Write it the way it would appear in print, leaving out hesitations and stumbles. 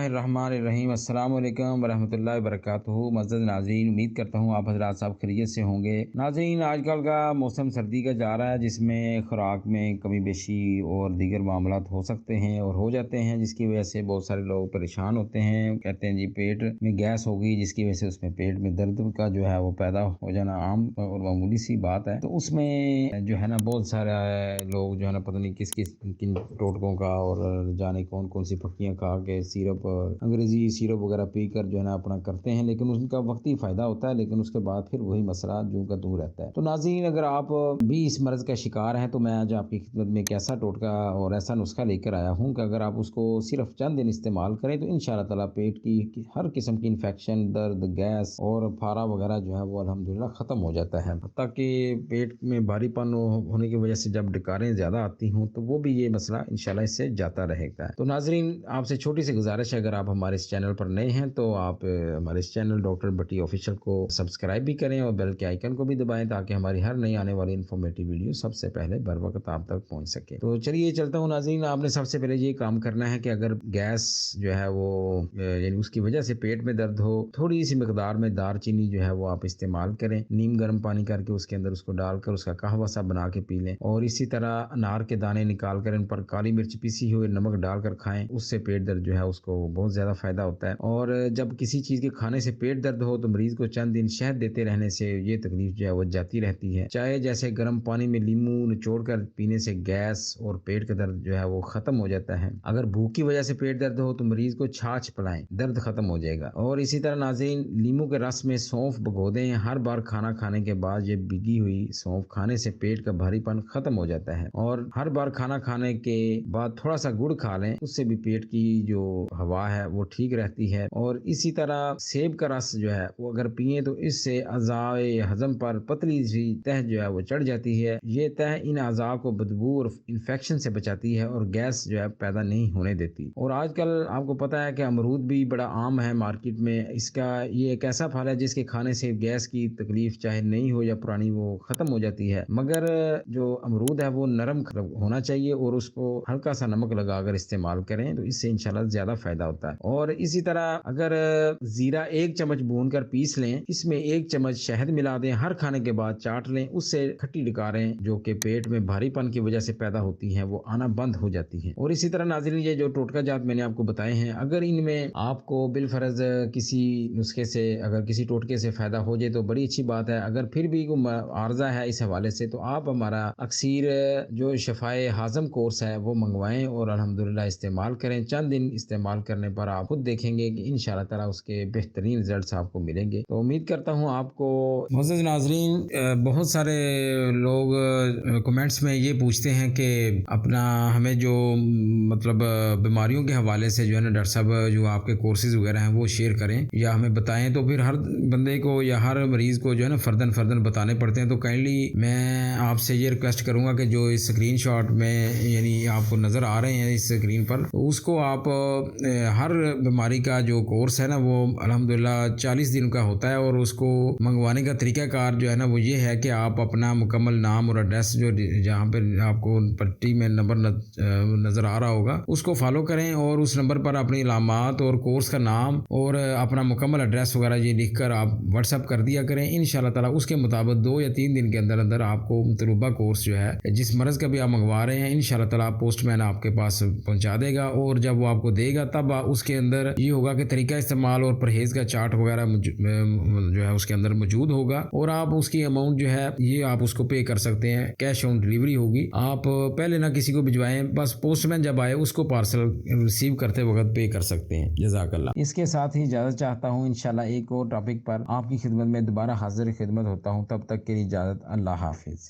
الرحمن الرحیم۔ السلام علیکم ورحمۃ اللہ وبرکاتہ۔ معزز ناظرین، امید کرتا ہوں آپ حضرات صاحب خیریت سے ہوں گے۔ ناظرین، آج کل کا موسم سردی کا جا رہا ہے، جس میں خوراک میں کمی بیشی اور دیگر معاملات ہو سکتے ہیں اور ہو جاتے ہیں، جس کی وجہ سے بہت سارے لوگ پریشان ہوتے ہیں۔ کہتے ہیں جی پیٹ میں گیس ہوگی، جس کی وجہ سے اس میں پیٹ میں درد کا جو ہے وہ پیدا ہو جانا عام اور معمولی سی بات ہے۔ تو اس میں جو ہے نا بہت سارے لوگ جو ہے نا پتہ نہیں کس کن ٹوٹکوں کا اور جانے کون کون سی پھکیاں کھا کے سیرپ، انگریزی سیرپ وغیرہ پی کر جو ہے نا اپنا کرتے ہیں، لیکن ان کا وقتی فائدہ ہوتا ہے، لیکن اس کے بعد پھر وہی مسئلہ جو کا توں رہتا ہے۔ تو ناظرین، اگر آپ بھی اس مرض کا شکار ہیں تو میں آج آپ کی خدمت میں ایک ایسا ٹوٹکا اور ایسا نسخہ لے کر آیا ہوں کہ اگر آپ اس کو صرف چند دن استعمال کریں تو انشاءاللہ تعالی پیٹ کی ہر قسم کی انفیکشن، درد، گیس اور پھارا وغیرہ جو ہے وہ الحمدللہ ختم ہو جاتا ہے۔ حتیٰ کہ پیٹ میں بھاری پن ہونے کی وجہ سے جب ڈکاریں زیادہ آتی ہوں تو وہ بھی یہ مسئلہ انشاءاللہ اس سے جاتا رہے گا۔ تو ناظرین، آپ سے چھوٹی سی گزارش ہے، اگر آپ ہمارے اس چینل پر نئے ہیں تو آپ ہمارے اس چینل ڈاکٹر بٹی آفیشل کو سبسکرائب بھی کریں اور بیل کے آئیکن کو بھی دبائیں تاکہ ہماری ہر نئی آنے والی انفارمیٹیو ویڈیو سب سے پہلے بر وقت آپ تک پہنچ سکے۔ تو چلیے چلتا ہوں ناظرین، آپ نے سب سے پہلے یہ کام کرنا ہے کہ اگر گیس جو ہے وہ یعنی اس کی وجہ سے پیٹ میں درد ہو، تھوڑی سی مقدار میں دار چینی جو ہے وہ آپ استعمال کریں، نیم گرم پانی کر کے اس کے اندر اس کو ڈال کر اس کا قہوہ سا بنا کے پی لیں، اور اسی طرح انار کے دانے نکال کر ان پر کالی مرچ پیسی ہوئے نمک ڈال کر کھائیں، اس سے پیٹ درد جو ہے اس کو بہت زیادہ فائدہ ہوتا ہے۔ اور جب کسی چیز کے کھانے سے پیٹ درد ہو تو مریض کو چند دن شہد دیتے رہنے سے یہ تکلیف جو ہے وہ جاتی رہتی ہے۔ چاہے جیسے گرم پانی میں لیمو نچوڑ کر پینے سے گیس اور پیٹ کا درد جو ہے وہ ختم ہو جاتا ہے۔ اگر بھوک کی وجہ سے پیٹ درد ہو تو مریض کو چھاچھ پلائیں، درد ختم ہو جائے گا۔ اور اسی طرح ناظرین، لیمو کے رس میں سونف بھگو دیں، ہر بار کھانا کھانے کے بعد یہ بھیگی ہوئی سونف کھانے سے پیٹ کا بھاری پن ختم ہو جاتا ہے۔ اور ہر بار کھانا کھانے کے بعد تھوڑا سا گڑ کھا لیں، اس سے بھی پیٹ کی جو ہوا ہے وہ ٹھیک رہتی ہے۔ اور اسی طرح سیب کا رس جو ہے وہ اگر پیئیں تو اس سے اعضائے ہضم پر پتلی سی تہ جو ہے وہ چڑھ جاتی ہے۔ یہ تہ ان اعضاء کو بدبو اور انفیکشن سے بچاتی ہے اور گیس جو ہے پیدا نہیں ہونے دیتی۔ اور آج کل آپ کو پتا ہے کہ امرود بھی بڑا عام ہے مارکیٹ میں۔ اس کا یہ ایک ایسا پھل ہے جس کے کھانے سے گیس کی تکلیف چاہے نہیں ہو یا پرانی وہ ختم ہو جاتی ہے، مگر جو امرود ہے وہ نرم ہونا چاہیے اور اس کو ہلکا سا نمک لگا کر استعمال کریں تو اس سے انشاءاللہ زیادہ فائدہ ہوتا ہے۔ اور اسی طرح اگر زیرہ 1 چمچ بھون کر پیس لیں، اس میں 1 چمچ شہد ملا دیں، ہر کھانے کے بعد چاٹ لیں، اس سے کھٹی ڈکاریں جو کہ پیٹ میں بھاری پن کی وجہ سے پیدا ہوتی ہیں وہ آنا بند ہو جاتی ہیں۔ اور اسی طرح ناظرین، یہ جو ٹوٹکا جات میں نے آپ کو بتائے ہیں، اگر ان میں آپ کو بالفرض کسی نسخے سے، اگر کسی ٹوٹکے سے فائدہ ہو جائے تو بڑی اچھی بات ہے۔ اگر پھر بھی کوئی عارضہ ہے اس حوالے سے تو آپ ہمارا اکسیر جو شفائے ہاضم کورس ہے وہ منگوائیں اور الحمدللہ استعمال کریں۔ چند دن استعمال کرنے پر آپ خود دیکھیں گے کہ انشاءاللہ تعالی اس کے بہترین رزلٹس آپ کو ملیں گے۔ تو امید کرتا ہوں آپ کو۔ معزز ناظرین، بہت سارے لوگ کمنٹس میں یہ پوچھتے ہیں کہ اپنا ہمیں جو مطلب بیماریوں کے حوالے سے جو ہے نا ڈاکٹر صاحب جو آپ کے کورسز وغیرہ ہیں وہ شیئر کریں یا ہمیں بتائیں، تو پھر ہر بندے کو یا ہر مریض کو جو ہے نا فردن بتانے پڑتے ہیں۔ تو کائنڈلی میں آپ سے یہ ریکویسٹ کروں گا کہ جو اس اسکرین شاٹ میں یعنی آپ کو نظر آ رہے ہیں اس اسکرین پر، تو اس کو آپ ہر بیماری کا جو کورس ہے نا وہ الحمدللہ 40 دن کا ہوتا ہے، اور اس کو منگوانے کا طریقہ کار جو ہے نا وہ یہ ہے کہ آپ اپنا مکمل نام اور ایڈریس جو جہاں پہ آپ کو پٹی میں نمبر نظر آ رہا ہوگا اس کو فالو کریں، اور اس نمبر پر اپنی علامات اور کورس کا نام اور اپنا مکمل ایڈریس وغیرہ یہ لکھ کر آپ واٹس ایپ کر دیا کریں۔ انشاءاللہ تعالی اس کے مطابق 2 یا 3 دن کے اندر آپ کو مطلوبہ کورس جو ہے جس مرض کا بھی آپ منگوا رہے ہیں انشاءاللہ تعالی پوسٹ مین آپ کے پاس پہنچا دے گا، اور جب وہ آپ کو دے گا تب اس کے اندر یہ ہوگا کہ طریقہ استعمال اور پرہیز کا چارٹ وغیرہ جو ہے اس کے اندر موجود ہوگا، اور آپ اس کی اماؤنٹ جو ہے یہ آپ اس کو پے کر سکتے ہیں، کیش آن ڈیلیوری ہوگی۔ آپ پہلے نہ کسی کو بھجوائیں، بس پوسٹ مین جب آئے اس کو پارسل ریسیو کرتے وقت پے کر سکتے ہیں۔ جزاک اللہ۔ اس کے ساتھ ہی اجازت چاہتا ہوں، انشاءاللہ ایک اور ٹاپک پر آپ کی خدمت میں دوبارہ حاضر خدمت ہوتا ہوں، تب تک کے لیے اجازت، اللہ حافظ۔